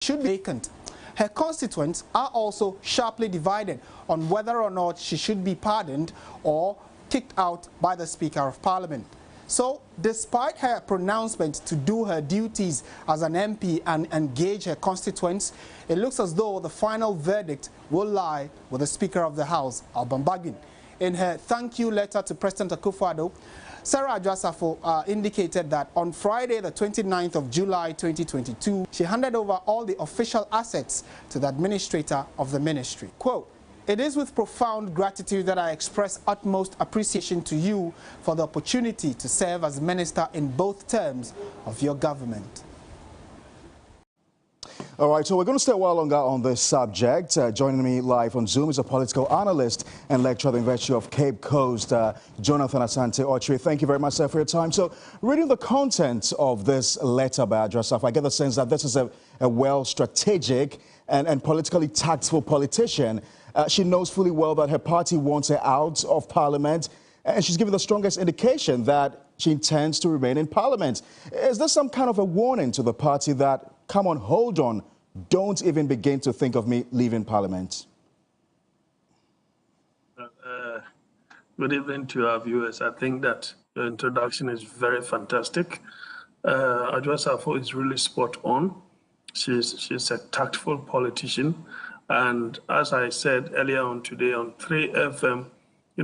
should be vacant. Her constituents are also sharply divided on whether or not she should be pardoned or kicked out by the Speaker of Parliament. So, despite her pronouncement to do her duties as an MP and engage her constituents, it looks as though the final verdict will lie with the Speaker of the House, Alban Bagbin. In her thank you letter to President Akufo-Addo, Sarah Adwoa-Sarfo indicated that on Friday, the 29th of July 2022, she handed over all the official assets to the administrator of the ministry. Quote, "It is with profound gratitude that I express utmost appreciation to you for the opportunity to serve as minister in both terms of your government." All right, so we're going to stay a while longer on this subject. Joining me live on Zoom is a political analyst and lecturer at the University of Cape Coast, Jonathan Asante-Okyere. Thank you very much, sir, for your time. So, reading the content of this letter by Adwoa-Sarfo, I get the sense that this is a well-strategic and politically tactful politician. She knows fully well that her party wants her out of Parliament, and she's given the strongest indication that she intends to remain in Parliament. Is this some kind of a warning to the party that, come on, hold on, don't even begin to think of me leaving Parliament? Good evening to our viewers. I think that your introduction is very fantastic. Adwoa-Sarfo is really spot on. She's a tactful politician. And as I said earlier on today on 3FM,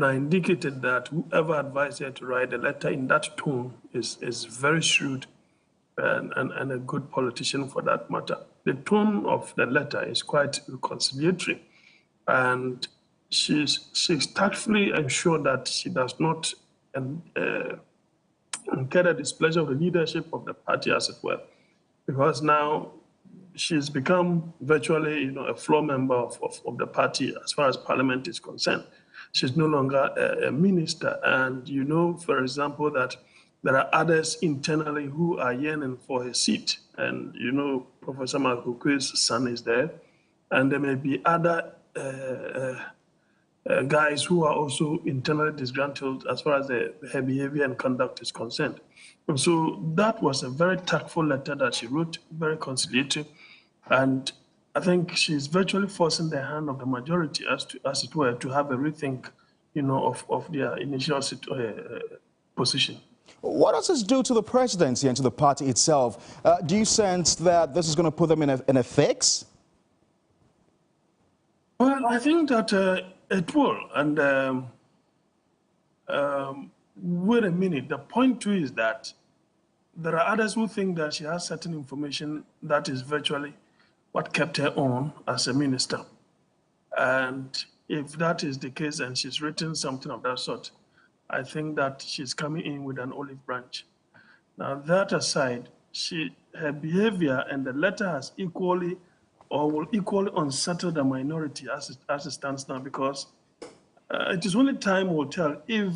I indicated that whoever advised her to write a letter in that tone is very shrewd and a good politician for that matter. The tone of the letter is quite conciliatory, and she's tactfully ensured that she does not incur the displeasure of the leadership of the party, as it were, because now she's become virtually, a floor member of the party as far as Parliament is concerned. She's no longer a minister, and for example, that there are others internally who are yearning for a seat, and Professor Makukwe's son is there, and there may be other guys who are also internally disgruntled as far as her behavior and conduct is concerned. And so that was a very tactful letter that she wrote, very conciliatory, and I think she's virtually forcing the hand of the majority, as it were, to have a rethink, of their initial position. What does this do to the presidency and to the party itself? Do you sense that this is going to put them in a fix? Well, I think that it will. And wait a minute. The point too is that there are others who think that she has certain information that is virtually what kept her on as a minister. And if that is the case and she's written something of that sort, I think that she's coming in with an olive branch. Now, that aside, her behavior and the letter has equally or will equally unsettle the minority as it stands now, because it is only time will tell if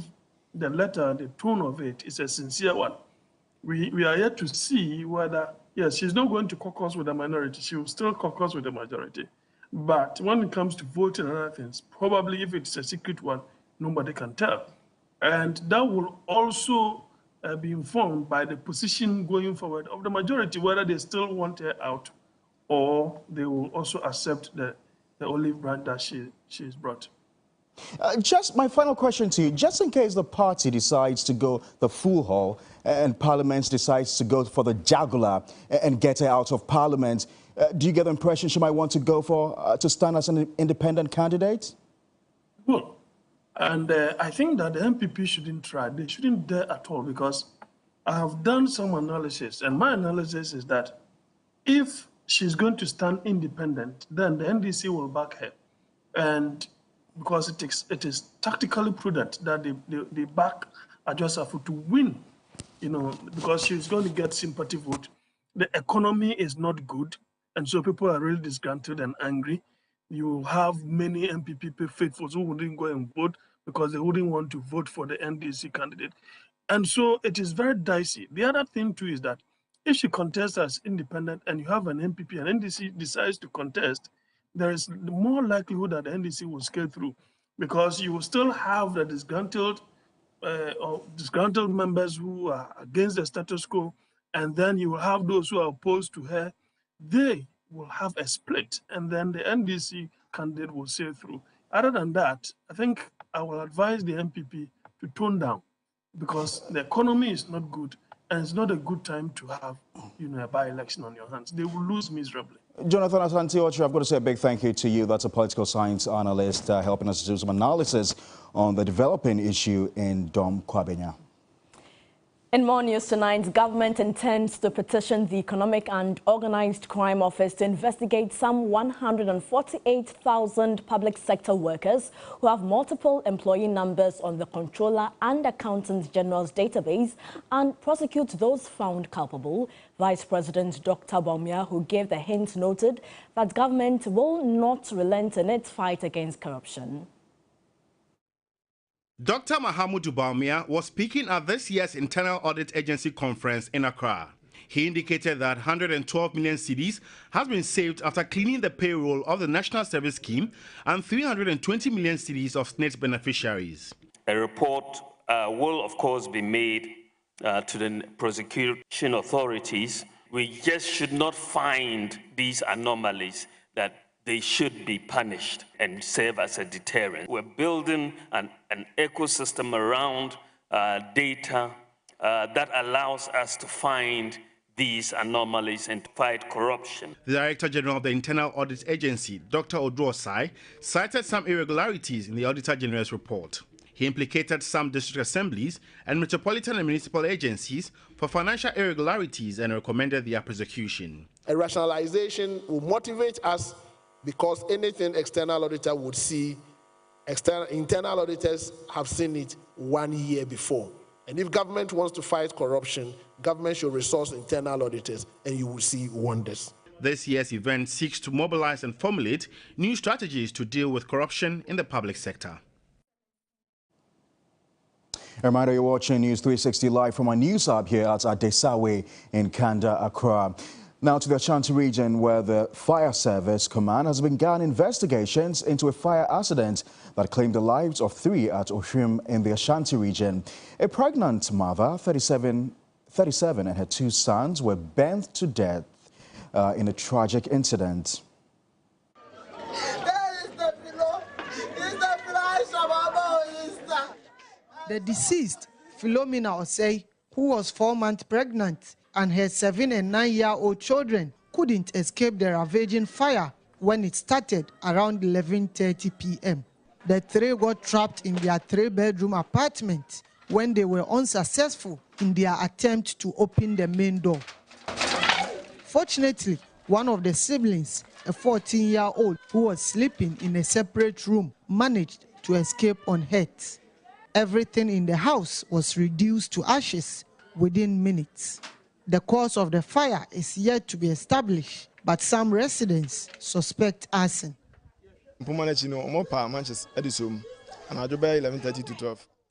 the letter, the tone of it is a sincere one. We are yet to see whether, yes, she's not going to caucus with the minority. She will still caucus with the majority. But when it comes to voting and other things, probably if it's a secret one, nobody can tell. And that will also be informed by the position going forward of the majority, whether they still want her out or they will also accept the olive branch that she's brought. Just my final question to you, just in case the party decides to go the full haul and Parliament decides to go for the jugular and get her out of Parliament, do you get the impression she might want to go to stand as an independent candidate? Well, and I think that the MPP shouldn't try. They shouldn't dare at all, because I have done some analysis, and my analysis is that if she's going to stand independent, then the NDC will back her. And because it is tactically prudent that they back Adwoa-Sarfo to win, because she's going to get sympathy vote. The economy is not good, and so people are really disgruntled and angry. You have many MPP faithfuls who wouldn't go and vote because they wouldn't want to vote for the NDC candidate. And so it is very dicey. The other thing too is that if she contests as independent and you have an MPP and NDC decides to contest, there is more likelihood that the NDC will scale through, because you will still have the disgruntled members who are against the status quo, and then you will have those who are opposed to her. They will have a split, and then the NDC candidate will sail through. Other than that, I think I will advise the MPP to tone down, because the economy is not good, and it's not a good time to have, a by-election on your hands. They will lose miserably. Jonathan Asante-Okyere, I've got to say a big thank you to you. That's a political science analyst helping us do some analysis on the developing issue in Dome Kwabenya. In more news tonight, government intends to petition the Economic and Organized Crime Office to investigate some 148,000 public sector workers who have multiple employee numbers on the Comptroller and Accountant General's database and prosecute those found culpable. Vice President Dr. Bawumia, who gave the hint, noted that government will not relent in its fight against corruption. Dr. Mahamudu Bawumia was speaking at this year's Internal Audit Agency conference in Accra. He indicated that 112 million cedis has been saved after cleaning the payroll of the National Service Scheme and 320 million cedis of SNIT beneficiaries. A report will, of course, be made to the prosecution authorities. We just should not find these anomalies that they should be punished and serve as a deterrent. We're building an ecosystem around data that allows us to find these anomalies and to fight corruption. The Director General of the Internal Audit Agency, Dr. Oduo Osai, cited some irregularities in the Auditor General's report. He implicated some district assemblies and metropolitan and municipal agencies for financial irregularities and recommended their prosecution. A rationalization will motivate us, because anything external auditor would see, internal auditors have seen it 1 year before. And if government wants to fight corruption, government should resource internal auditors, and you will see wonders. This year's event seeks to mobilize and formulate new strategies to deal with corruption in the public sector. A reminder, you're watching News 360 live from our news hub here at Adesawe in Kanda, Accra. Now to the Ashanti region, where the Fire Service Command has begun investigations into a fire accident that claimed the lives of 3 at Ohwim in the Ashanti region. A pregnant mother, 37, and her 2 sons were burnt to death in a tragic incident. The deceased, Philomena Osei, who was 4 months pregnant, and her 7- and 9-year-old children couldn't escape the ravaging fire when it started around 11:30 p.m. The 3 got trapped in their 3-bedroom apartment when they were unsuccessful in their attempt to open the main door. Fortunately, one of the siblings, a 14-year-old who was sleeping in a separate room, managed to escape unhurt. Everything in the house was reduced to ashes within minutes. The cause of the fire is yet to be established, but some residents suspect arson.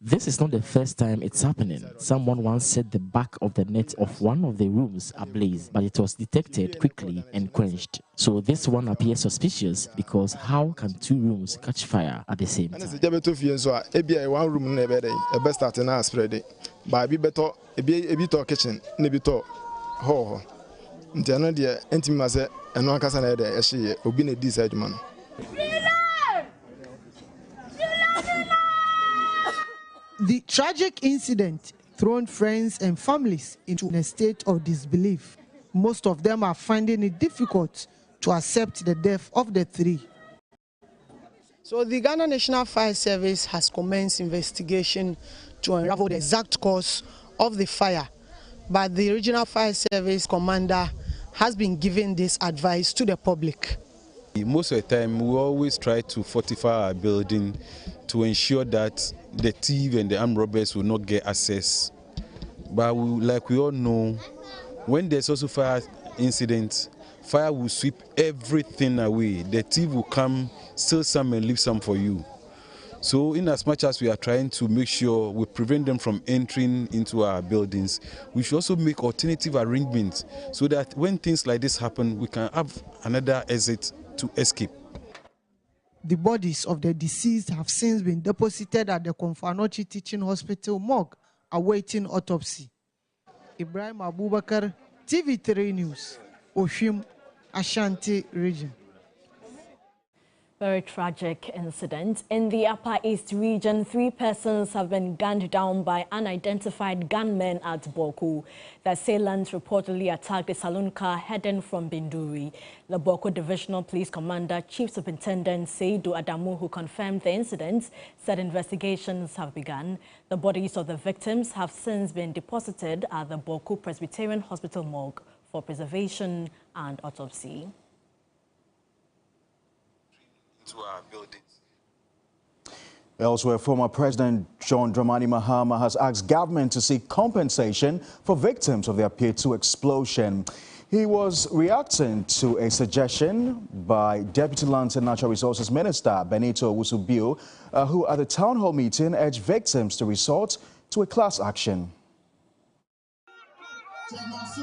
This is not the first time it's happening. Someone once set the back of the net of one of the rooms ablaze, but it was detected quickly and quenched. So this one appears suspicious, because how can 2 rooms catch fire at the same time? The tragic incident thrown friends and families into a state of disbelief. Most of them are finding it difficult to accept the death of the 3. So the Ghana National Fire Service has commenced investigation to unravel the exact cause of the fire, but the Regional Fire Service Commander has been giving this advice to the public. Most of the time, we always try to fortify our building to ensure that the thieves and the armed robbers will not get access. But like we all know, when there's also fire incidents, fire will sweep everything away. The thief will come, steal some and leave some for you. So in as much as we are trying to make sure we prevent them from entering into our buildings, we should also make alternative arrangements so that when things like this happen, we can have another exit to escape. The bodies of the deceased have since been deposited at the Komfo-Anokye Teaching Hospital morgue, awaiting autopsy. Ibrahim Abubakar, TV3 News, Ohwim, Ashanti region. Very tragic incident. In the Upper East region, 3 persons have been gunned down by unidentified gunmen at Boku. The assailants reportedly attacked a saloon car heading from Binduri. The Boku Divisional Police Commander, Chief Superintendent Seidu Adamu, who confirmed the incident, said investigations have begun. The bodies of the victims have since been deposited at the Boku Presbyterian Hospital morgue for preservation and autopsy. To our buildings. Elsewhere, former President John Dramani Mahama has asked government to seek compensation for victims of the Apiato 2 explosion. He was reacting to a suggestion by Deputy Lands and Natural Resources Minister Benito Owusu-Bio, who at the town hall meeting urged victims to resort to a class action.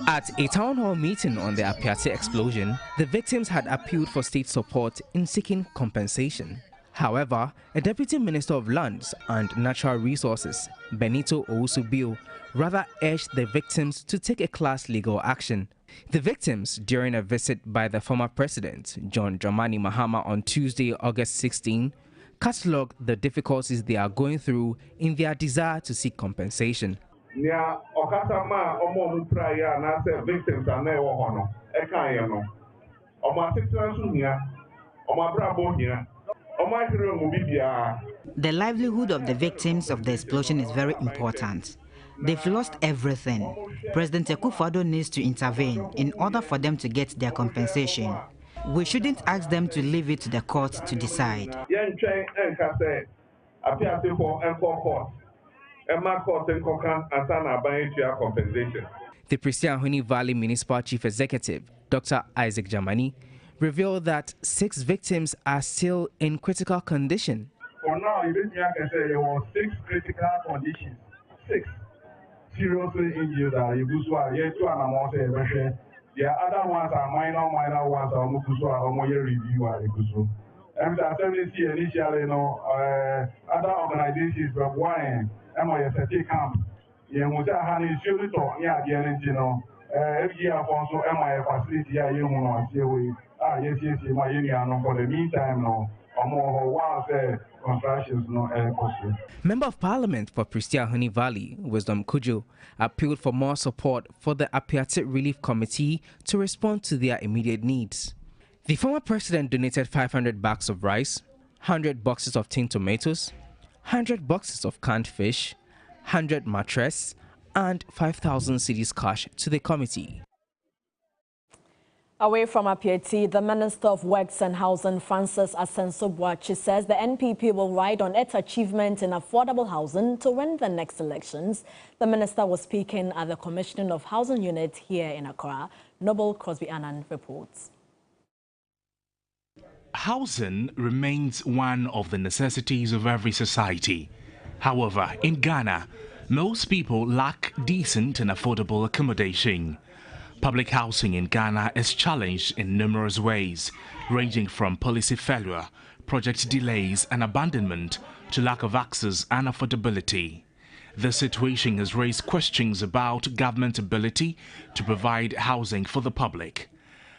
At a town hall meeting on the Apiato explosion, the victims had appealed for state support in seeking compensation. However, a Deputy Minister of Lands and Natural Resources, Benito Owusu-Bio, rather urged the victims to take a class legal action. The victims, during a visit by the former president, John Dramani Mahama, on Tuesday, August 16, catalogued the difficulties they are going through in their desire to seek compensation. Nia okasama omo prayer na say victims are na e wo ho no e kan ye no omo asetena so hia omo brabo hia omo ahire mu bibia. The livelihood of the victims of the explosion is very important. They've lost everything. President Akufo-Addo needs to intervene in order for them to get their compensation. We shouldn't ask them to leave it to the court to decide. Yentwen enka say Apiato for enko court. The Prestia Ahoni Valley Municipal Chief Executive, Dr. Isaac Jamani, revealed that 6 victims are still in critical condition. For now, you can say there were 6 critical conditions. 6 seriously injured. The other ones are minor ones are review. And initially, other organizations were worrying. Camp. Every year, also, facility for the meantime, Member of Parliament for Prestia Ahoni Valley, Wisdom Kujo, appealed for more support for the Apiato Relief Committee to respond to their immediate needs. The former president donated 500 bags of rice, 100 boxes of tinned tomatoes, 100 boxes of canned fish, 100 mattress, and 5,000 cedis cash to the committee. Away from Apiato, the Minister of Works and Housing, Francis Asensio-Boakye, says the NPP will ride on its achievement in affordable housing to win the next elections. The minister was speaking at the commissioning of housing units here in Accra. Noble Crosby Annan reports. Housing remains one of the necessities of every society. However, in Ghana, most people lack decent and affordable accommodation. Public housing in Ghana is challenged in numerous ways, ranging from policy failure, project delays and abandonment to lack of access and affordability. This situation has raised questions about government ability to provide housing for the public.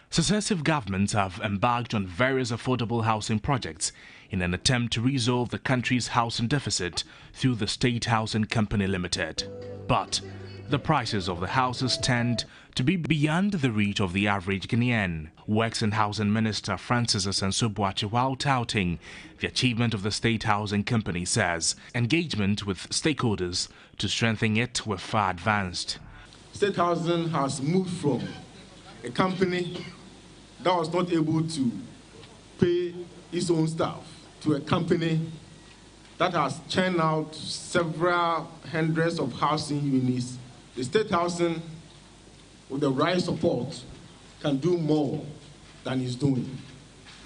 Successive governments have embarked on various affordable housing projects in an attempt to resolve the country's housing deficit through the State Housing Company Limited. But the prices of the houses tend to be beyond the reach of the average Ghanaian. Works and Housing Minister Francis Asensio-Boakye, while touting the achievement of the State Housing Company, says engagement with stakeholders to strengthen it were far advanced. State Housing has moved from a company that was not able to pay its own staff to a company that has churned out several hundreds of housing units. The State Housing, with the right support, can do more than it's doing.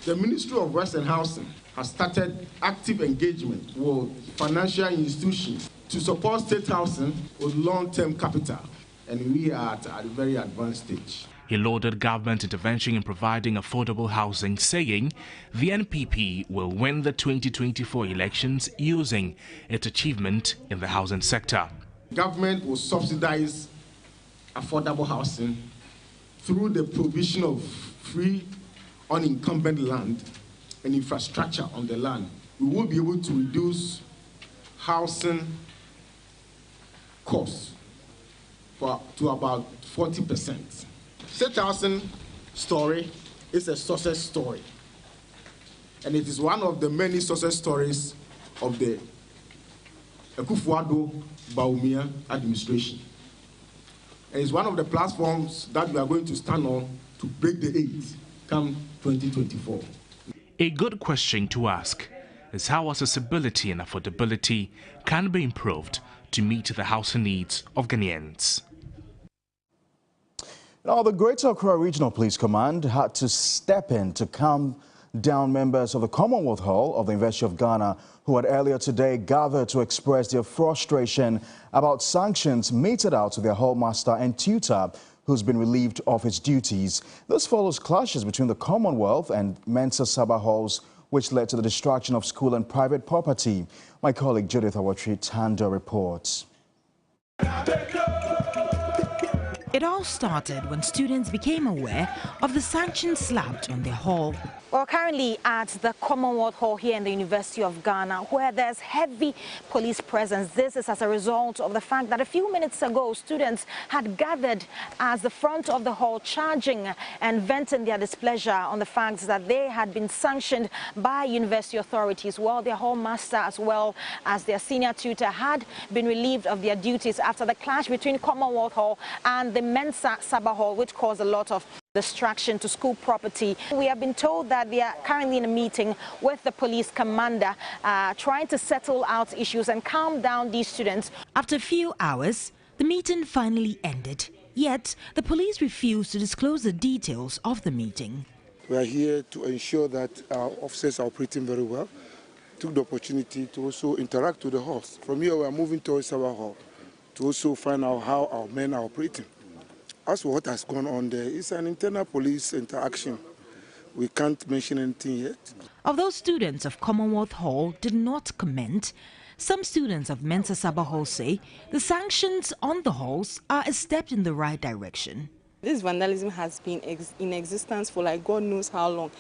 The Ministry of Works and Housing has started active engagement with financial institutions to support State Housing with long-term capital, and we are at a very advanced stage. He lauded government intervention in providing affordable housing, saying the NPP will win the 2024 elections using its achievement in the housing sector. Government will subsidize affordable housing through the provision of free unincumbent land and infrastructure on the land, we will be able to reduce housing costs to about 40%. State housing story is a success story, and it is one of the many success stories of the Akufo-Addo administration. And it's one of the platforms that we are going to stand on to break the 8 come 2024. A good question to ask is how accessibility and affordability can be improved to meet the housing needs of Ghanaians. Now, the Greater Accra Regional Police Command had to step in to calm down members of the Commonwealth Hall of the University of Ghana who had earlier today gathered to express their frustration about sanctions meted out to their hallmaster and tutor who's been relieved of his duties. This follows clashes between the Commonwealth and Mensa Saba halls, which led to the destruction of school and private property. My colleague Judith Awatri Tando reports. It all started when students became aware of the sanctions slapped on their hall. Well, currently at the Commonwealth Hall here in the University of Ghana, where there's heavy police presence. This is as a result of the fact that a few minutes ago, students had gathered at the front of the hall, charging and venting their displeasure on the fact that they had been sanctioned by university authorities, while their hall master as well as their senior tutor had been relieved of their duties after the clash between Commonwealth Hall and the Mensa Saba Hall, which caused a lot of destruction to school property. We have been told that they are currently in a meeting with the police commander, trying to settle out issues and calm down these students. After a few hours, the meeting finally ended. Yet, the police refused to disclose the details of the meeting. We are here to ensure that our officers are operating very well. Took the opportunity to also interact with the halls. From here, we are moving towards our hall to also find out how our men are operating. As for what has gone on there, it's an internal police interaction. We can't mention anything yet. Although students of Commonwealth Hall did not comment, some students of Mensa Saba Hall say the sanctions on the halls are a step in the right direction. This vandalism has been in existence for like God knows how long.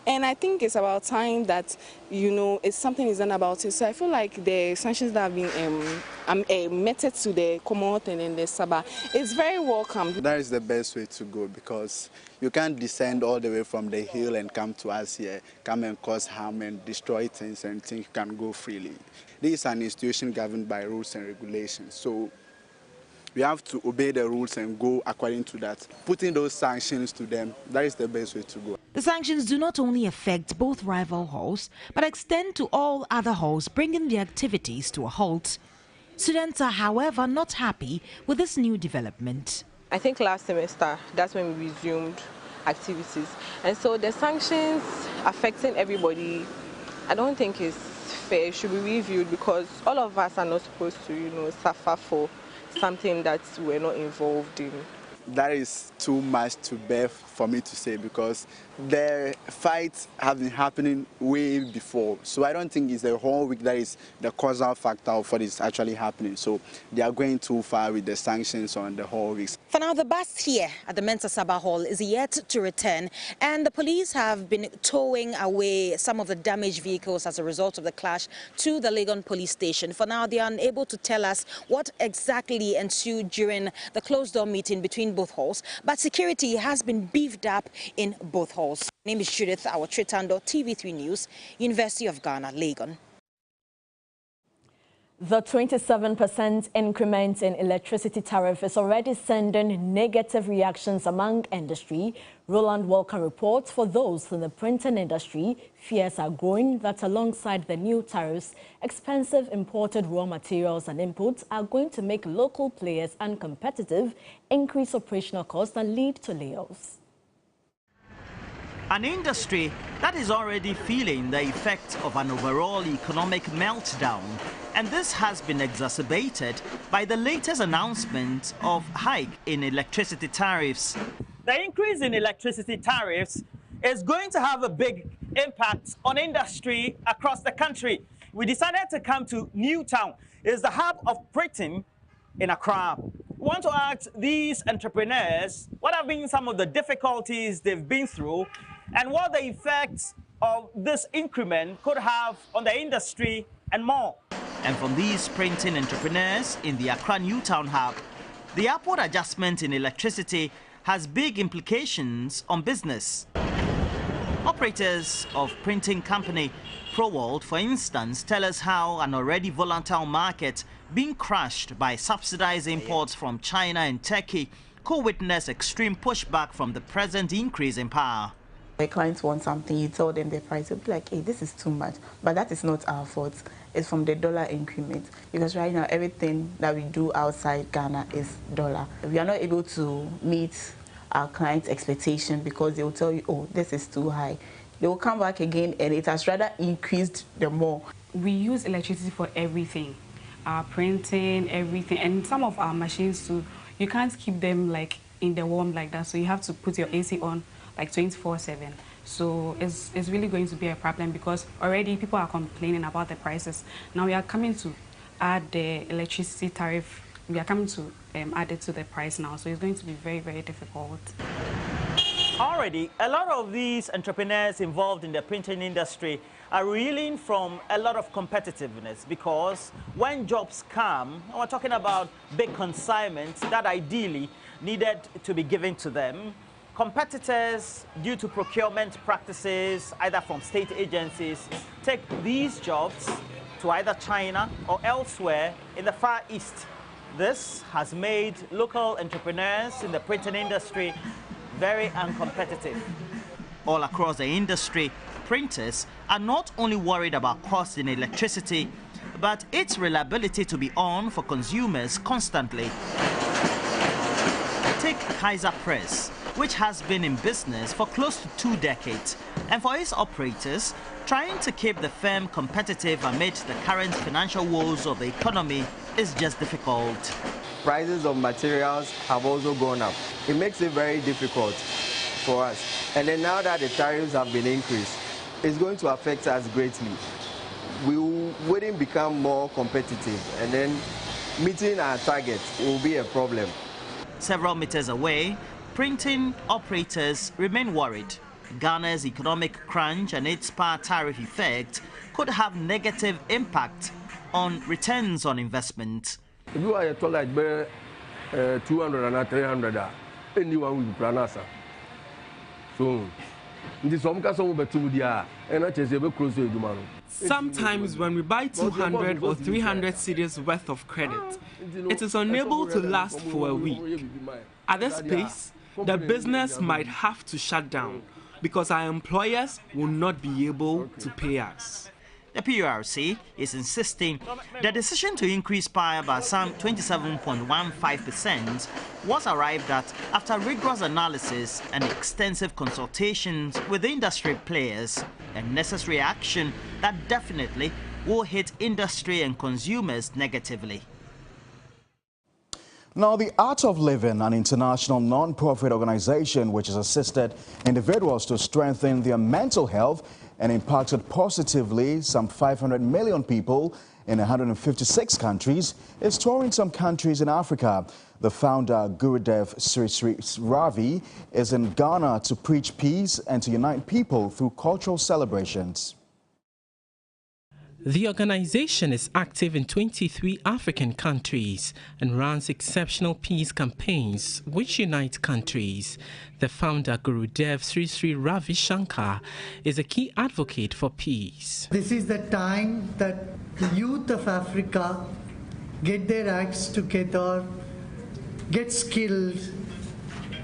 And I think it's about time that, it's something is done about it. So I feel like the sanctions that have been meted to the Commonwealth and then the Saba is very welcome. That is the best way to go, because you can't descend all the way from the hill and come to us here, come and cause harm and destroy things and think you can go freely. This is an institution governed by rules and regulations. So we have to obey the rules and go according to that. Putting those sanctions to them, that is the best way to go. The sanctions do not only affect both rival halls, but extend to all other halls, bringing the activities to a halt. Students are, however, not happy with this new development. I think last semester, that's when we resumed activities. And so the sanctions affecting everybody, I don't think is fair. It should be reviewed, because all of us are not supposed to, suffer for something that we're not involved in. That is too much to bear for me to say, because the fights have been happening way before. So I don't think it's the whole week that is the causal factor of what is actually happening. So they are going too far with the sanctions on the whole week. For now, the bus here at the Mensa Saba Hall is yet to return, and the police have been towing away some of the damaged vehicles as a result of the clash to the Legon police station. For now, they are unable to tell us what exactly ensued during the closed-door meeting between both halls, but security has been beefed up in both halls. My name is Judith Awatri Tando, TV3 News, University of Ghana, Legon. The 27% increment in electricity tariff is already sending negative reactions among industry. Roland Walker reports for those in the printing industry, fears are growing that alongside the new tariffs, expensive imported raw materials and inputs are going to make local players uncompetitive, increase operational costs and lead to layoffs. An industry that is already feeling the effect of an overall economic meltdown, and this has been exacerbated by the latest announcement of hike in electricity tariffs. The increase in electricity tariffs is going to have a big impact on industry across the country. We decided to come to Newtown. It's the hub of printing in Accra, We want to ask these entrepreneurs what have been some of the difficulties they've been through and what the effects of this increment could have on the industry and more. And from these printing entrepreneurs in the Accra Newtown Hub, the upward adjustment in electricity has big implications on business. Operators of printing company ProWorld, for instance, tell us how an already volatile market being crushed by subsidized imports from China and Turkey could witness extreme pushback from the present increase in power. When clients want something, you tell them the price, they'll be like, hey, this is too much. But that is not our fault. It's from the dollar increment. Because right now, everything that we do outside Ghana is dollar. We are not able to meet our clients' expectation because they will tell you, oh, this is too high. They will come back again and it has rather increased the more. We use electricity for everything, printing, everything. And some of our machines too, you can't keep them like in the warm like that. So you have to put your AC on like 24/7. So it's really going to be a problem because already people are complaining about the prices. Now we are coming to add the electricity tariff. We are coming to add it to the price now. So it's going to be very, very difficult. Already, a lot of these entrepreneurs involved in the printing industry are reeling from a lot of competitiveness because when jobs come, and we're talking about big consignments that ideally needed to be given to them, competitors, due to procurement practices, either from state agencies, take these jobs to either China or elsewhere in the Far East. This has made local entrepreneurs in the printing industry very uncompetitive. All across the industry, printers are not only worried about cost in electricity, but its reliability to be on for consumers constantly. Take Kaiser Press, which has been in business for close to 2 decades, and for its operators, trying to keep the firm competitive amid the current financial woes of the economy is just difficult. Prices of materials have also gone up. It makes it very difficult for us. And then now that the tariffs have been increased, it's going to affect us greatly. We wouldn't become more competitive, and then meeting our target will be a problem. Several meters away, printing operators remain worried. Ghana's economic crunch and its power tariff effect could have negative impact on returns on investment. If you are a toilet, 200 and 300, anyone will be planasa. So, sometimes when we buy 200 or 300 cedis worth of credit, it is unable to last for a week. At this pace, the business might have to shut down because our employers will not be able to pay us. The PURC is insisting the decision to increase power by some 27.15% was arrived at after rigorous analysis and extensive consultations with industry players, a necessary action that definitely will hit industry and consumers negatively. Now, the Art of Living, an international non-profit organization which has assisted individuals to strengthen their mental health and impacted positively some 500 million people in 156 countries, is touring some countries in Africa. The founder, Gurudev Sri Sri Ravi, is in Ghana to preach peace and to unite people through cultural celebrations. The organization is active in 23 African countries and runs exceptional peace campaigns which unite countries. The founder, Gurudev Sri Sri Ravi Shankar, is a key advocate for peace. This is the time that the youth of Africa get their acts together, get skilled,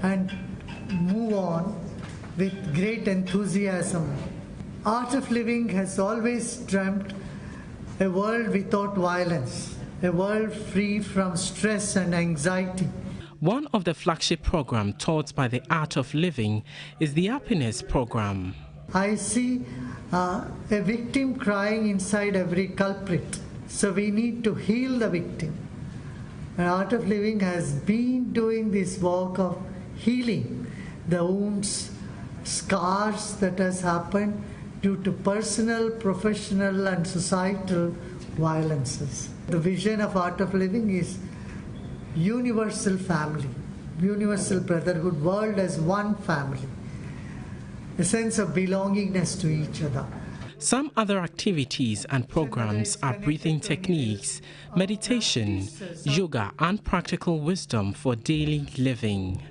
and move on with great enthusiasm. Art of Living has always dreamt a world without violence, a world free from stress and anxiety. One of the flagship programs taught by the Art of Living is the Happiness Program. I see a victim crying inside every culprit, so we need to heal the victim. And Art of Living has been doing this work of healing the wounds, scars that has happened due to personal, professional and societal violences. The vision of Art of Living is universal family, universal brotherhood, world as one family, a sense of belongingness to each other. Some other activities and programs are breathing techniques, meditation, yoga, and practical wisdom for daily living.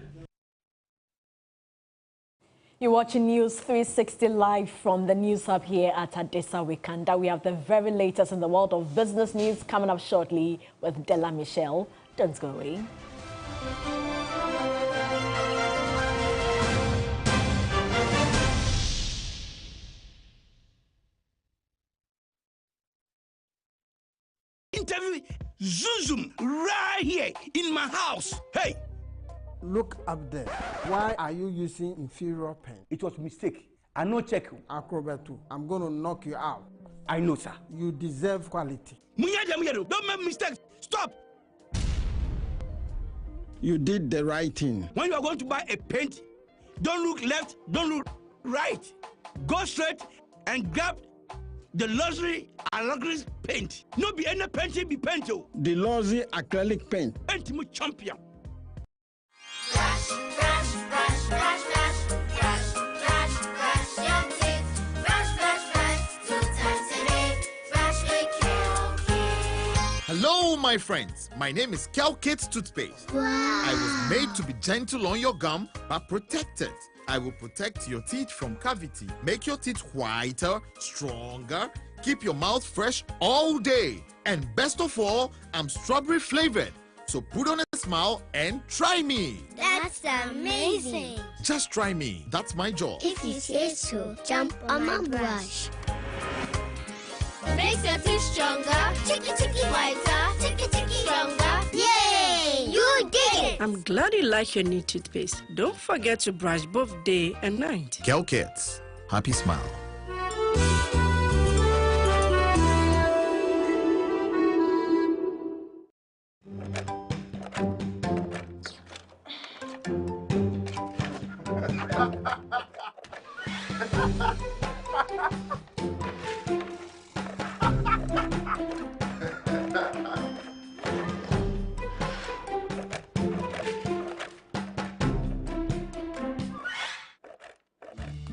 You're watching News 360 live from the News Hub here at Adesa Wikanda. We have the very latest in the world of business news coming up shortly with Della Michelle. Don't go away. Interview Zuzum right here in my house. Hey! Look up there. Why are you using inferior pen? It was a mistake. I no check. Acrobat, I'm going to knock you out. I know, sir. You deserve quality. Don't make mistakes. Stop. You did the right thing. When you are going to buy a paint, don't look left, don't look right. Go straight and grab the luxury acrylic paint. No be any painting be paint. The luxury acrylic paint. Paint me champion. Hello, my friends. My name is Calkids Toothpaste. Wow. I was made to be gentle on your gum, but protected. I will protect your teeth from cavity, make your teeth whiter, stronger, keep your mouth fresh all day. And best of all, I'm strawberry flavored. So put on a smile and try me. That's amazing. Just try me. That's my job. If you say so, jump on my brush. Makes your teeth stronger, chicky chicky whiter, chicky chicky stronger. Yay! You did it! I'm glad you like your new toothpaste. Don't forget to brush both day and night. Calkids, happy smile.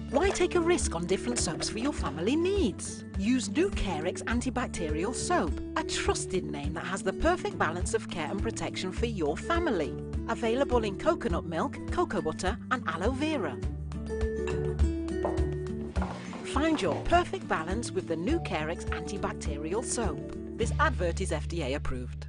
Why take a risk on different soaps for your family needs? Use new Carex antibacterial soap, a trusted name that has the perfect balance of care and protection for your family. Available in coconut milk, cocoa butter and aloe vera. Find your perfect balance with the new Carex antibacterial soap. This advert is FDA approved.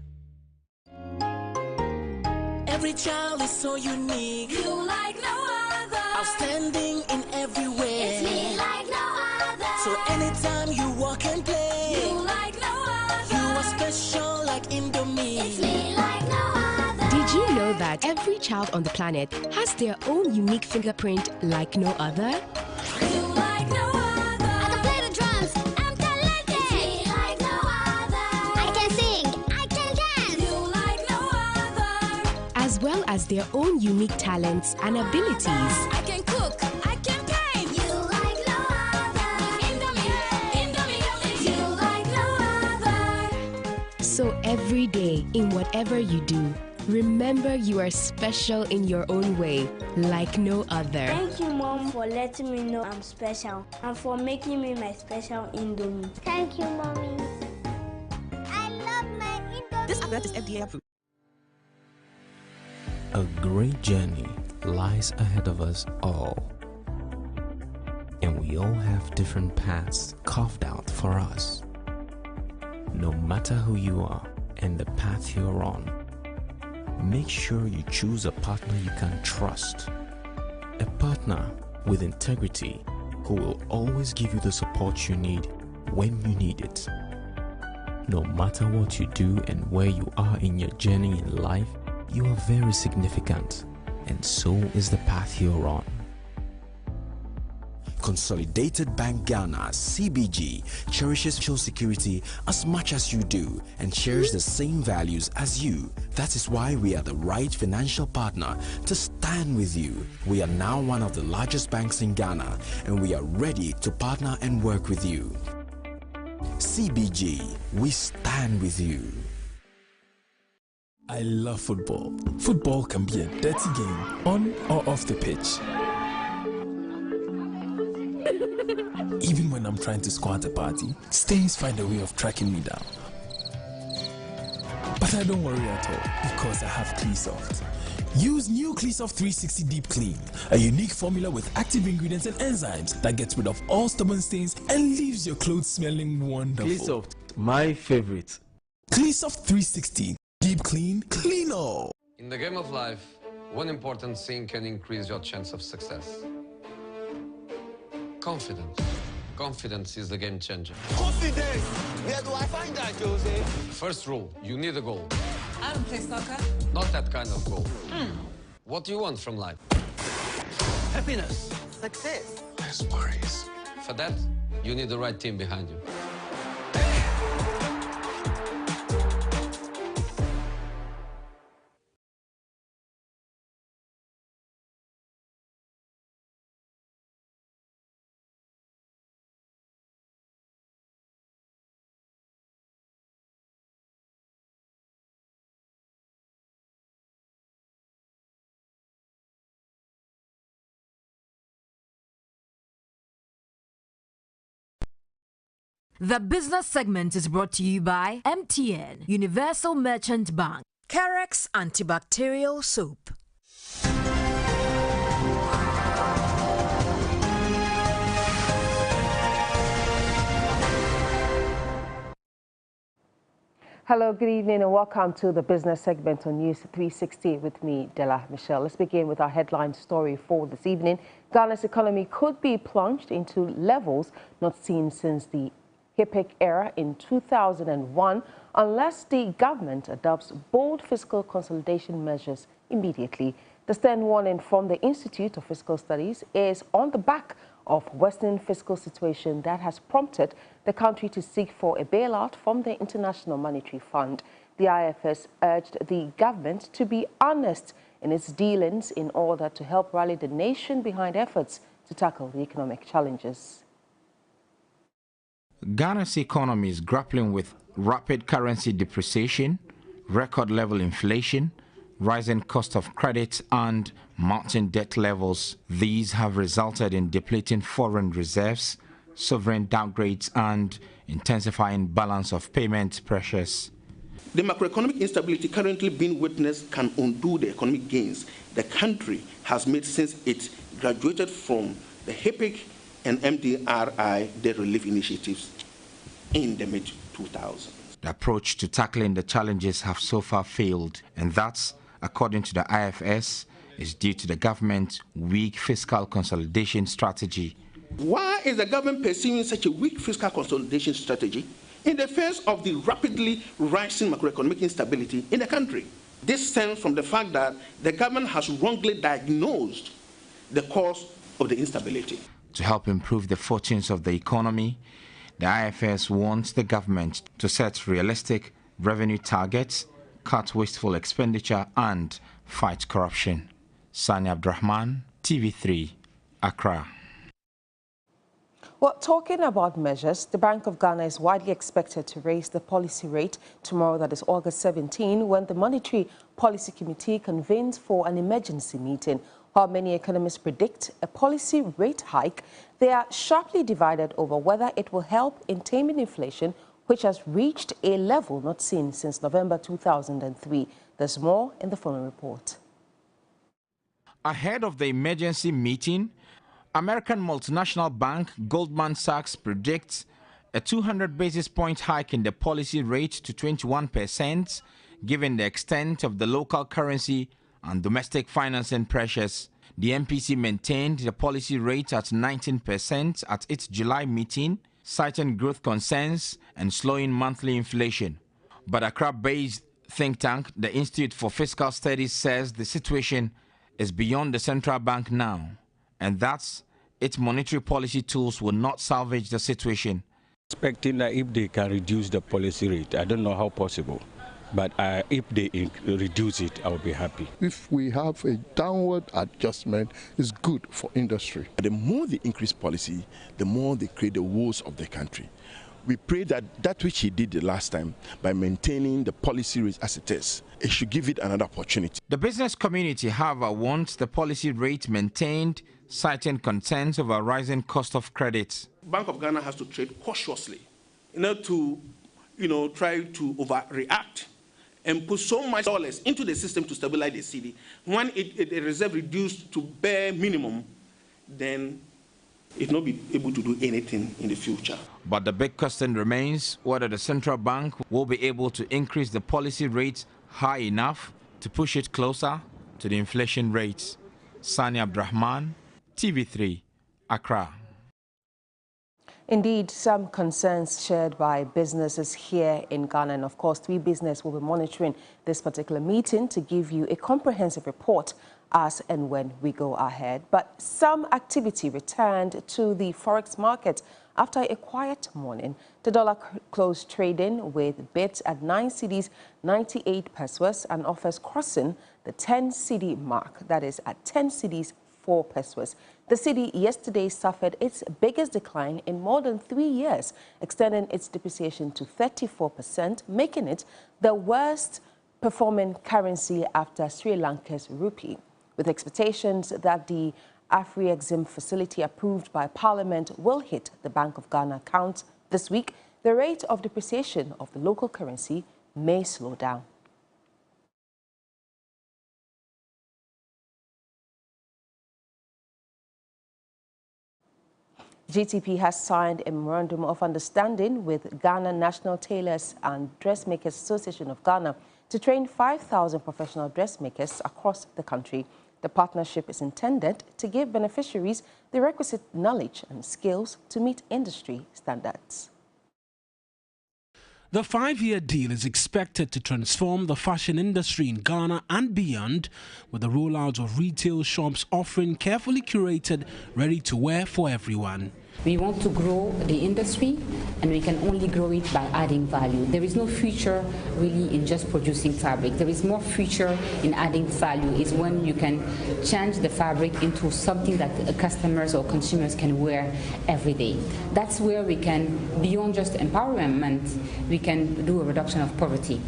Every child is so unique. You like no other. Outstanding in every way. It's me like no other. So anytime you walk and play. You like no other. You are special like Indomie. It's me like no other. Did you know that every child on the planet has their own unique fingerprint like no other? You like no other. I can play the drums. I'm talented. It's me like no other. I can sing. I can dance. You like no other. As well as their own unique talents and abilities. I can cook. I can paint. You like no other. Indomie. You like no other. So every day, in whatever you do, remember you are special in your own way, like no other. Thank you, Mom, for letting me know I'm special and for making me my special Indomie. Thank you, Mommy. I love my Indomie. This advert is FDA approved. A great journey lies ahead of us all, and we all have different paths carved out for us. No matter who you are and the path you're on, make sure you choose a partner you can trust, a partner with integrity who will always give you the support you need when you need it. No matter what you do and where you are in your journey in life, you are very significant, and so is the path you're on. Consolidated Bank Ghana, CBG, cherishes social security as much as you do and shares the same values as you. That is why we are the right financial partner to stand with you. We are now one of the largest banks in Ghana, and we are ready to partner and work with you. CBG, we stand with you. I love football. Football can be a dirty game, on or off the pitch. Even when I'm trying to score at a party, stains find a way of tracking me down. But I don't worry at all, because I have Cleansoft. Use new Cleansoft 360 Deep Clean, a unique formula with active ingredients and enzymes that gets rid of all stubborn stains and leaves your clothes smelling wonderful. Cleansoft, my favorite. Cleansoft 360 Deep Clean, clean all. In the game of life, one important thing can increase your chance of success. Confidence. Confidence is the game changer. Confidence! Where do I find that, Jose? First rule, you need a goal. I don't play soccer. Not that kind of goal. What do you want from life? Happiness. Success. Less worries. For that, you need the right team behind you. The business segment is brought to you by MTN, Universal Merchant Bank, Carex Antibacterial Soap. Hello, good evening and welcome to the business segment on News 360 with me, Della Michelle. Let's begin with our headline story for this evening. Ghana's economy could be plunged into levels not seen since the HIPC era in 2001 unless the government adopts bold fiscal consolidation measures immediately. The stern warning from the Institute of Fiscal Studies is on the back of Western fiscal situation that has prompted the country to seek for a bailout from the International Monetary Fund. The IFS urged the government to be honest in its dealings in order to help rally the nation behind efforts to tackle the economic challenges. Ghana's economy is grappling with rapid currency depreciation, record-level inflation, rising cost of credit, and mounting debt levels. These have resulted in depleting foreign reserves, sovereign downgrades, and intensifying balance of payment pressures. The macroeconomic instability currently being witnessed can undo the economic gains the country has made since it graduated from the HIPC and MDRI debt relief initiatives in the mid-2000s. The approach to tackling the challenges have so far failed, and that's, according to the IFS, is due to the government's weak fiscal consolidation strategy. Why is the government pursuing such a weak fiscal consolidation strategy in the face of the rapidly rising macroeconomic instability in the country? This stems from the fact that the government has wrongly diagnosed the cause of the instability. To help improve the fortunes of the economy, the IFS wants the government to set realistic revenue targets, cut wasteful expenditure, and fight corruption. Sani Abdurrahman, TV3, Accra. Well, talking about measures, the Bank of Ghana is widely expected to raise the policy rate tomorrow, that is August 17, when the Monetary Policy Committee convenes for an emergency meeting. While many economists predict a policy rate hike, they are sharply divided over whether it will help in taming inflation, which has reached a level not seen since November 2003. There's more in the following report. Ahead of the emergency meeting, American multinational bank Goldman Sachs predicts a 200 basis point hike in the policy rate to 21%, given the extent of the local currency and domestic financing pressures. The MPC maintained the policy rate at 19% at its July meeting, citing growth concerns and slowing monthly inflation. But Accra-based think tank, the Institute for Fiscal Studies, says the situation is beyond the central bank now, and that's its monetary policy tools will not salvage the situation. Expecting that if they can reduce the policy rate, I don't know how possible, but if they reduce it, I will be happy. If we have a downward adjustment, it's good for industry. The more they increase policy, the more they create the woes of the country. We pray that that which he did the last time, by maintaining the policy rate as it is, it should give it another opportunity. The business community, however, wants the policy rate maintained, citing concerns over rising cost of credit. Bank of Ghana has to trade cautiously in order to, try to overreact and put so much dollars into the system to stabilize the city. When the reserve reduced to bare minimum, then it will not be able to do anything in the future. But the big question remains whether the central bank will be able to increase the policy rate high enough to push it closer to the inflation rates. Sani Abdurrahman, TV3, Accra. Indeed, some concerns shared by businesses here in Ghana, and of course, 3 Business will be monitoring this particular meeting to give you a comprehensive report as and when we go ahead. But some activity returned to the forex market after a quiet morning. The dollar closed trading with bids at 9 cedis 98 pesos and offers crossing the 10 cedi mark, that is at 10 cedis 4 pesos. The cedi yesterday suffered its biggest decline in more than 3 years, extending its depreciation to 34%, making it the worst performing currency after Sri Lanka's rupee. With expectations that the Afrexim facility approved by Parliament will hit the Bank of Ghana account this week, the rate of depreciation of the local currency may slow down. GTP has signed a memorandum of understanding with Ghana National Tailors and Dressmakers Association of Ghana to train 5,000 professional dressmakers across the country. The partnership is intended to give beneficiaries the requisite knowledge and skills to meet industry standards. The 5-year deal is expected to transform the fashion industry in Ghana and beyond, with the rollout of retail shops offering carefully curated, ready-to-wear for everyone. We want to grow the industry, and we can only grow it by adding value. There is no future really in just producing fabric. There is more future in adding value. Is when you can change the fabric into something that customers or consumers can wear every day. That's where we can, beyond just empowerment, we can do a reduction of poverty.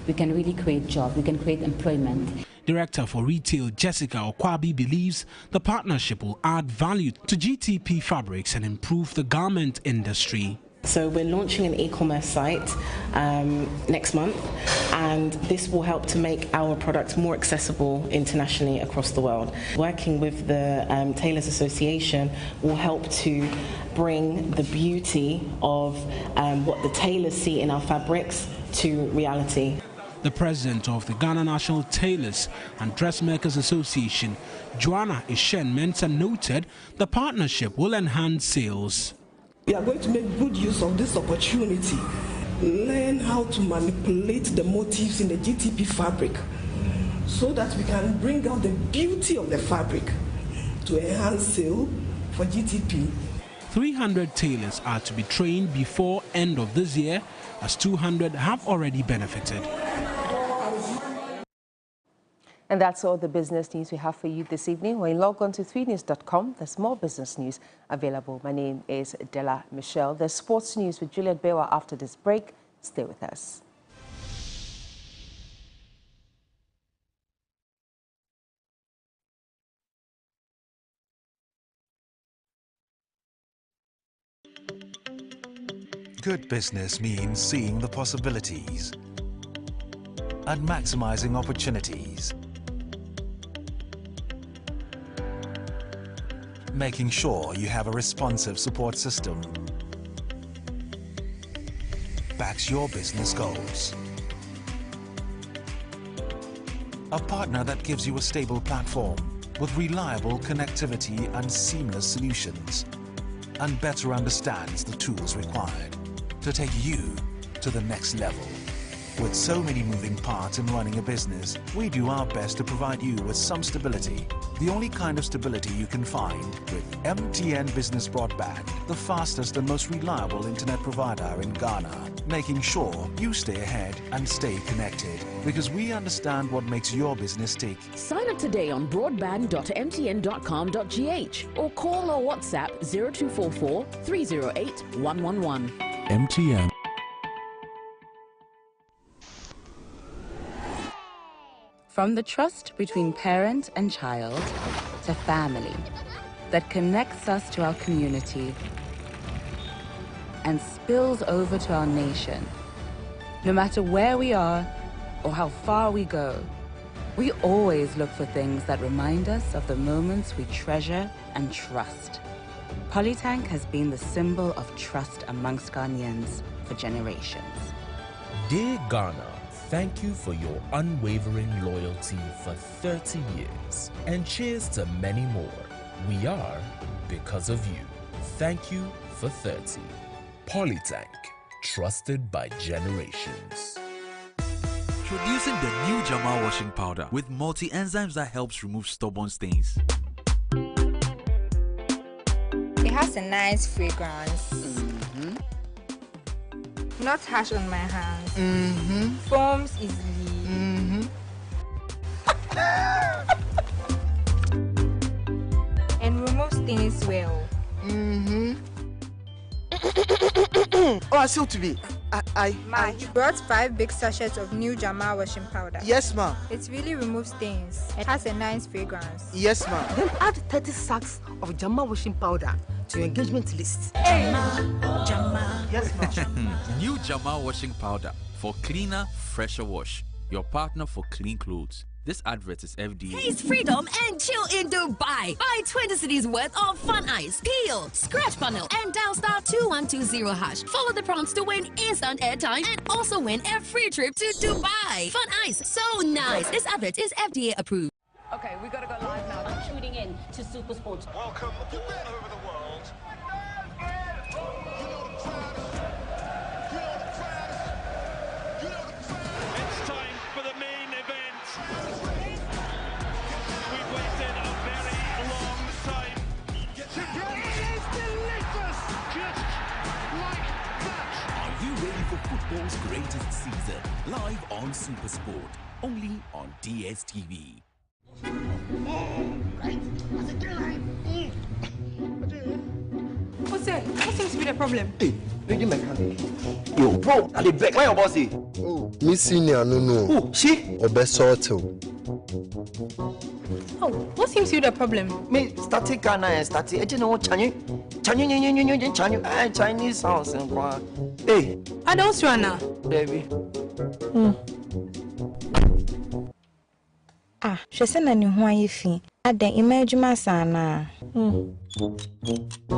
We can really create jobs. We can create employment. Director for Retail Jessica Okwabi believes the partnership will add value to GTP fabrics and improve the garment industry. So we're launching an e-commerce site next month, and this will help to make our products more accessible internationally across the world. Working with the Tailors Association will help to bring the beauty of what the tailors see in our fabrics to reality. The president of the Ghana National Tailors and Dressmakers Association, Joanna Ishen Mensah, noted the partnership will enhance sales. We are going to make good use of this opportunity, learn how to manipulate the motifs in the GTP fabric so that we can bring out the beauty of the fabric to enhance sale for GTP. 300 tailors are to be trained before end of this year, as 200 have already benefited. And that's all the business news we have for you this evening. When you log on to 3news.com, there's more business news available. My name is Della Michelle. There's sports news with Juliet Bewa after this break. Stay with us. Good business means seeing the possibilities and maximizing opportunities. Making sure you have a responsive support system backs your business goals. A partner that gives you a stable platform with reliable connectivity and seamless solutions, and better understands the tools required to take you to the next level. With so many moving parts in running a business, we do our best to provide you with some stability. The only kind of stability you can find with MTN Business Broadband, the fastest and most reliable internet provider in Ghana, making sure you stay ahead and stay connected, because we understand what makes your business tick. Sign up today on broadband.mtn.com.gh or call or WhatsApp 0244 308 111. MTN. From the trust between parent and child to family that connects us to our community and spills over to our nation. No matter where we are or how far we go, we always look for things that remind us of the moments we treasure and trust. Polytank has been the symbol of trust amongst Ghanaians for generations. Dear Ghana, thank you for your unwavering loyalty for 30 years. And cheers to many more. We are because of you. Thank you for 30. Polytank, trusted by generations. Introducing the new Jama washing powder with multi-enzymes that helps remove stubborn stains. It has a nice fragrance. Not harsh on my hands. Foams easily. And removes stains well. Oh, I still to be. Ma, you brought 5 big sachets of new Jama washing powder. Yes, ma. It really removes stains. It has a nice fragrance. Yes, ma. Then add 30 sacks of Jama washing powder to your engagement list. Hey, Jama. Yes, ma. New Jama washing powder for cleaner, fresher wash. Your partner for clean clothes. This advert is FDA. Taste freedom and chill in Dubai. Buy 20 cities worth of Fun Ice, Peel, Scratch Panel, and dial *2120#. Follow the prompts to win instant airtime and also win a free trip to Dubai. Fun Ice, so nice. This advert is FDA approved. Okay, we gotta go live now. I'm tuning in to Super Sports. Welcome all over the world. It's time for the main event. We've waited a very long time. It is delicious, just like that. Are you ready for football's greatest season? Live on Super Sport, only on DSTV. What's that? What seems to be the problem? Hey, ready mechanic. Yo, bro, I did back. Where your boss is? Me senior, no. Oh, she? Obesoto. Oh, what seems to be the problem? Me static Ghana and static. You know, Chinese house and quoi. Hey. I don't swear, Baby. Ah, she said na ni ho ayefi. Adan imagine sana.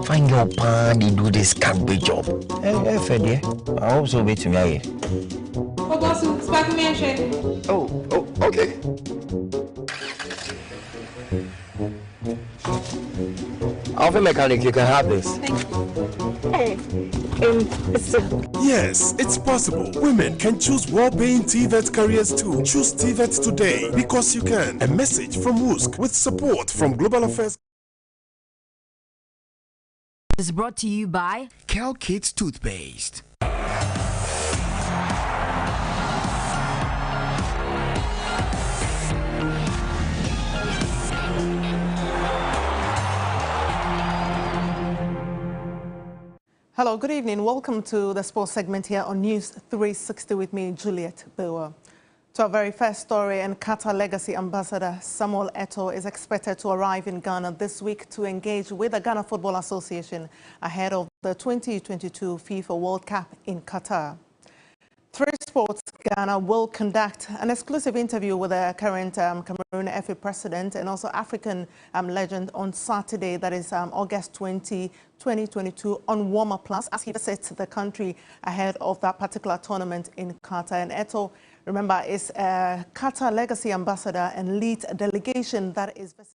Find your pan, they do this cabbage job. Hey, Fede. I hope so. Wait to me. Oh, boss, spark me and Oh, okay. Alpha mechanic, you can have this. Hey, Yes, it's possible. Women can choose well-paying TVET careers too. Choose TVET today because you can. A message from WUSC with support from Global Affairs. Is brought to you by Cal Kids Toothpaste. Hello, good evening. Welcome to the sports segment here on News 360 with me, Juliet Bewa. To our very first story, and Qatar Legacy Ambassador Samuel Eto'o is expected to arrive in Ghana this week to engage with the Ghana Football Association ahead of the 2022 FIFA World Cup in Qatar. 3 Sports Ghana will conduct an exclusive interview with the current Cameroon FA president and also African legend on Saturday, that is August 20, 2022, on Warmer Plus, as he visits the country ahead of that particular tournament in Qatar. And Eto'o, remember, is a Qatar Legacy Ambassador and leads a delegation that is visiting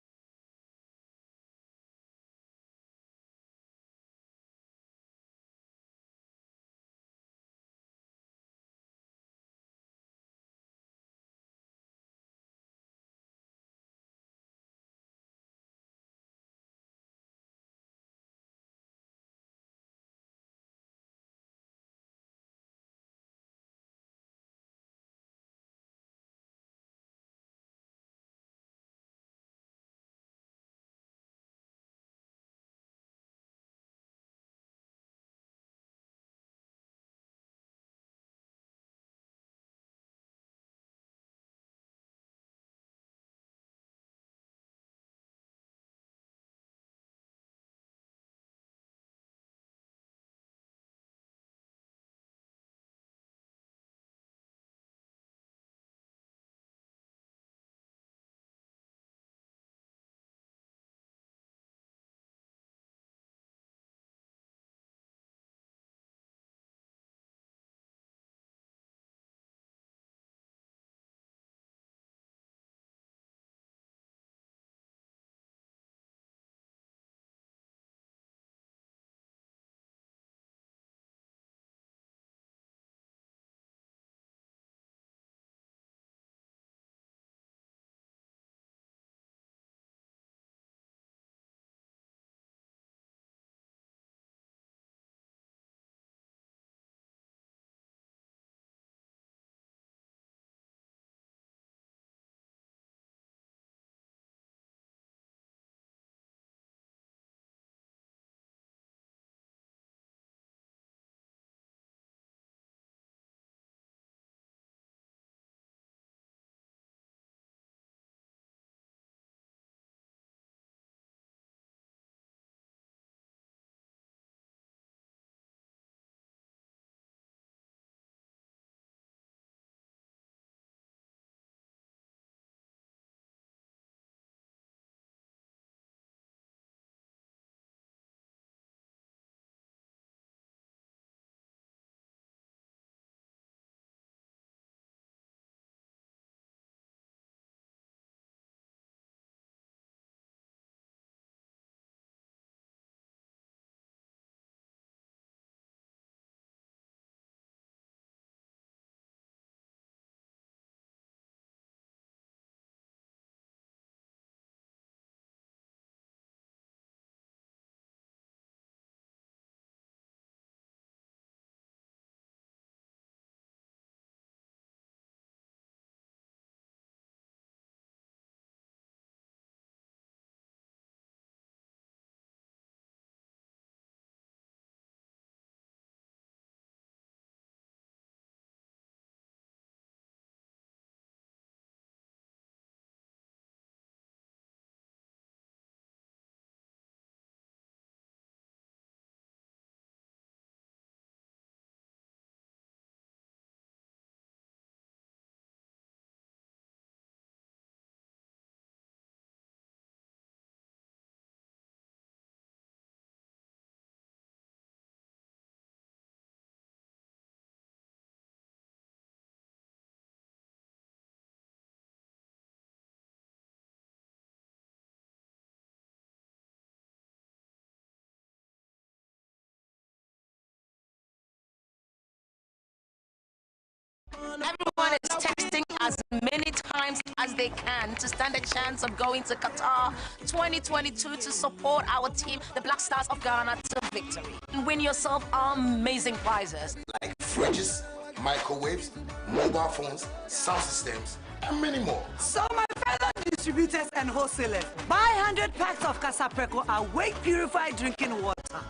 Everyone is texting as many times as they can to stand a chance of going to Qatar 2022 to support our team, the Black Stars of Ghana, to victory. And win yourself amazing prizes. Like fridges, microwaves, mobile phones, sound systems, and many more. So my fellow distributors and wholesalers, buy 100 packs of Casapreco Awake Purified Drinking Water,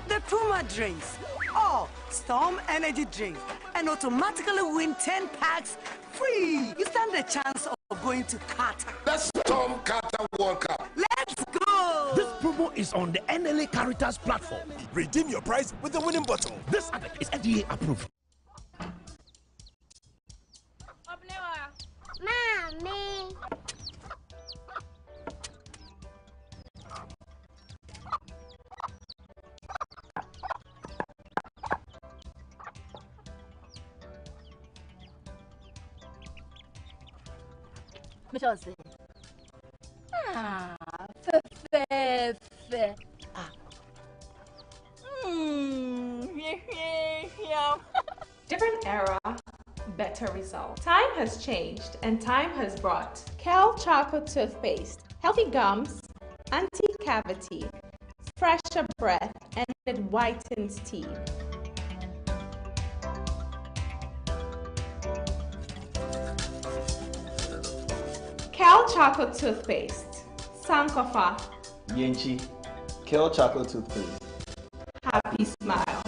the Puma drinks, or Storm Energy drinks, and automatically win 10 packs free. You stand a chance of going to Qatar. Let's Storm Qatar World Cup. Let's go! This promo is on the NLA Caritas platform. Redeem your prize with the winning bottle. This advert is FDA approved. Mommy. Different era, better result. Time has changed and time has brought Kel Charcoal Toothpaste, healthy gums, anti-cavity, fresher breath, and it whitens teeth. Kel Charcoal Toothpaste, Sankofa. Yenchi, Kel Chocolate Toothpaste. Happy smile.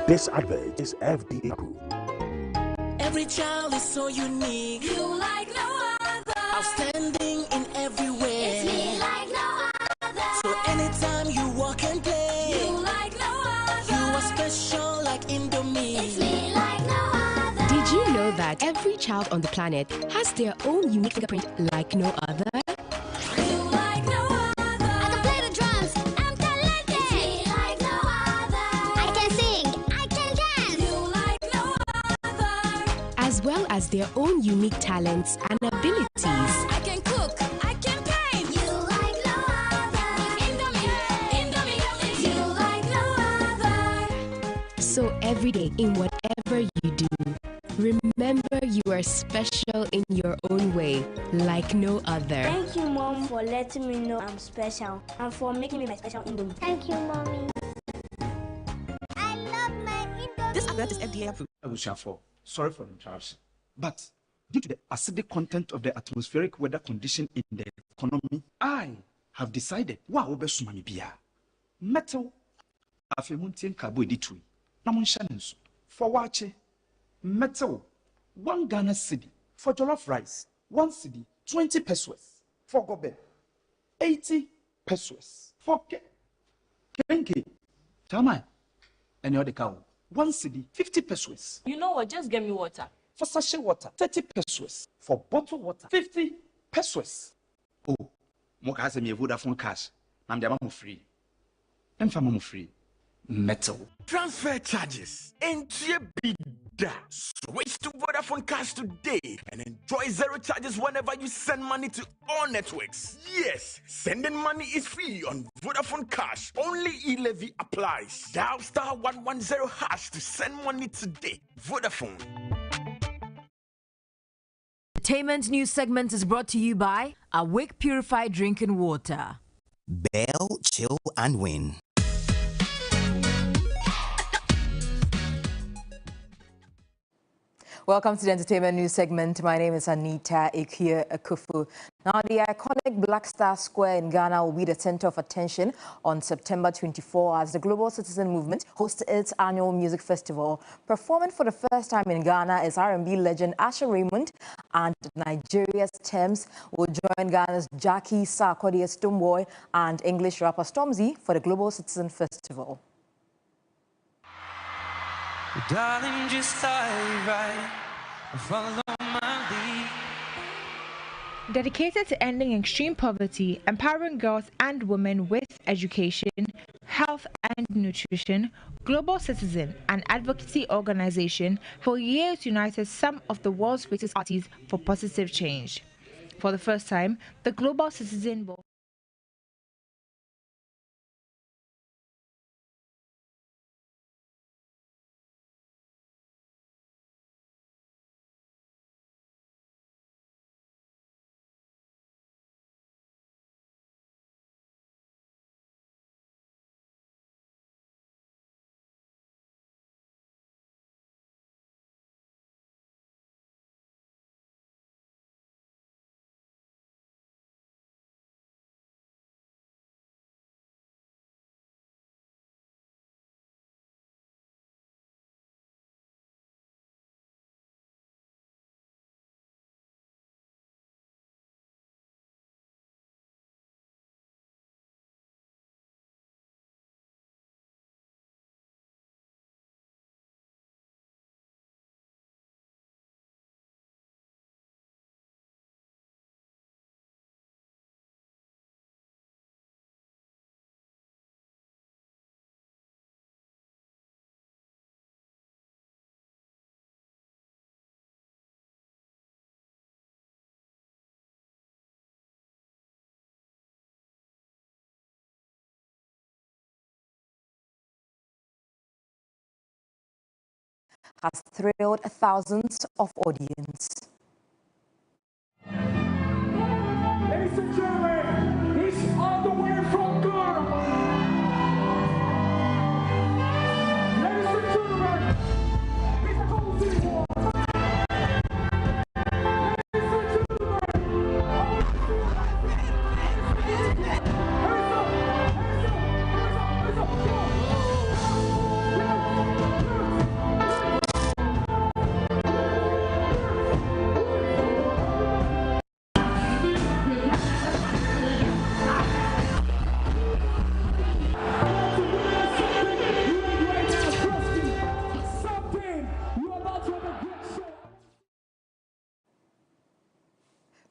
This advert is FDA approved. Every child is so unique. You like no other. Outstanding in every way. It's me like no other. So anytime you walk and play. You like no other. You are special like Indomie. It's me like no other. Did you know that every child on the planet has their own unique fingerprint like no other? As their own unique talents and abilities. I can cook, I can paint. You like no other. Indomie, you like no other. So every day, in whatever you do, remember you are special in your own way, like no other. Thank you, Mom, for letting me know I'm special and for making me my special Indomie. Thank you, Mommy. I love my Indomie. This advert is FDA approved. Abushafo, sorry for the interruption. But due to the acidic content of the atmospheric weather condition in the economy, I have decided metal afemuntin carbohydrate namunshanenso for wache metal 1 Ghana cedi for jollof rice 1 cedi 20 pesos for gobe 80 pesos for kenke tamai and the cow 1 cedi 50 pesos. You know what? Just get me water. For sachet water, 30 pesos. For bottled water, 50 pesos. Oh, Moka has a Vodafone cash. I'm the mom free. I'm from free. Metal. Transfer charges. Enjoy bida. Switch to Vodafone Cash today and enjoy 0 charges whenever you send money to all networks. Yes, sending money is free on Vodafone Cash. Only e-levy applies. Dial *110# to send money today. Vodafone. Entertainment news segment is brought to you by Awake Purified Drinking Water. Bell, chill, and win. Welcome to the entertainment news segment. My name is Anita Ikea Akufu. Now, the iconic Black Star Square in Ghana will be the center of attention on September 24 as the Global Citizen Movement hosts its annual music festival. Performing for the first time in Ghana is R&B legend Asher Raymond, and Nigeria's Thames will join Ghana's Jackie Sarkodie Stonebwoy and English rapper Stormzy for the Global Citizen Festival. Darling, just stay right. Follow my lead. Dedicated to ending extreme poverty, empowering girls and women with education, health and nutrition, Global Citizen, an advocacy organization, for years united some of the world's greatest artists for positive change. For the first time, the Global Citizen will has thrilled thousands of audience. Ladies and gentlemen, he's all the way from Ghana. Ladies and gentlemen, he's Cozy War.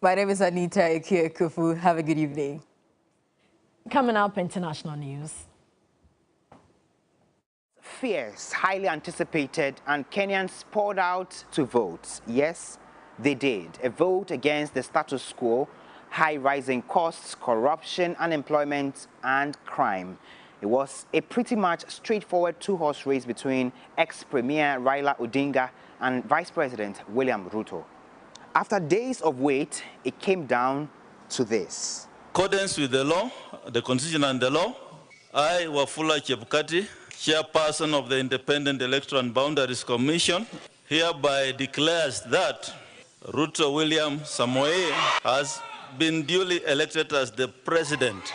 My name is Anita Ekufu. Have a good evening. Coming up, international news. Fierce, highly anticipated, and Kenyans poured out to vote. Yes, they did. A vote against the status quo, high rising costs, corruption, unemployment, and crime. It was a pretty much straightforward two-horse race between ex-Premier Raila Odinga and Vice President William Ruto. After days of wait, it came down to this. Accordance with the law, the Constitution and the law, I, Wafula Chebukati, Chairperson of the Independent Electoral and Boundaries Commission, hereby declares that Ruto William Samoei has been duly elected as the President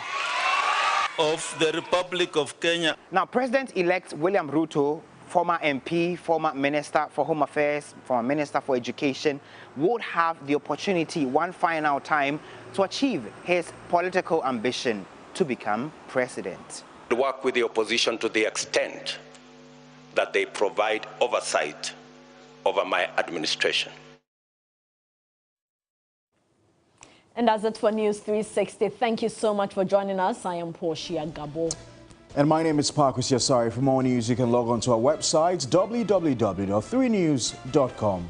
of the Republic of Kenya. Now, President-elect William Ruto, former MP, former Minister for Home Affairs, former Minister for Education, would have the opportunity one final time to achieve his political ambition to become president. Work with the opposition to the extent that they provide oversight over my administration. And that's it for News 360. Thank you so much for joining us. I am Portia Gabo. And my name is Parkus Yasari. For more news, you can log on to our website, www.3news.com.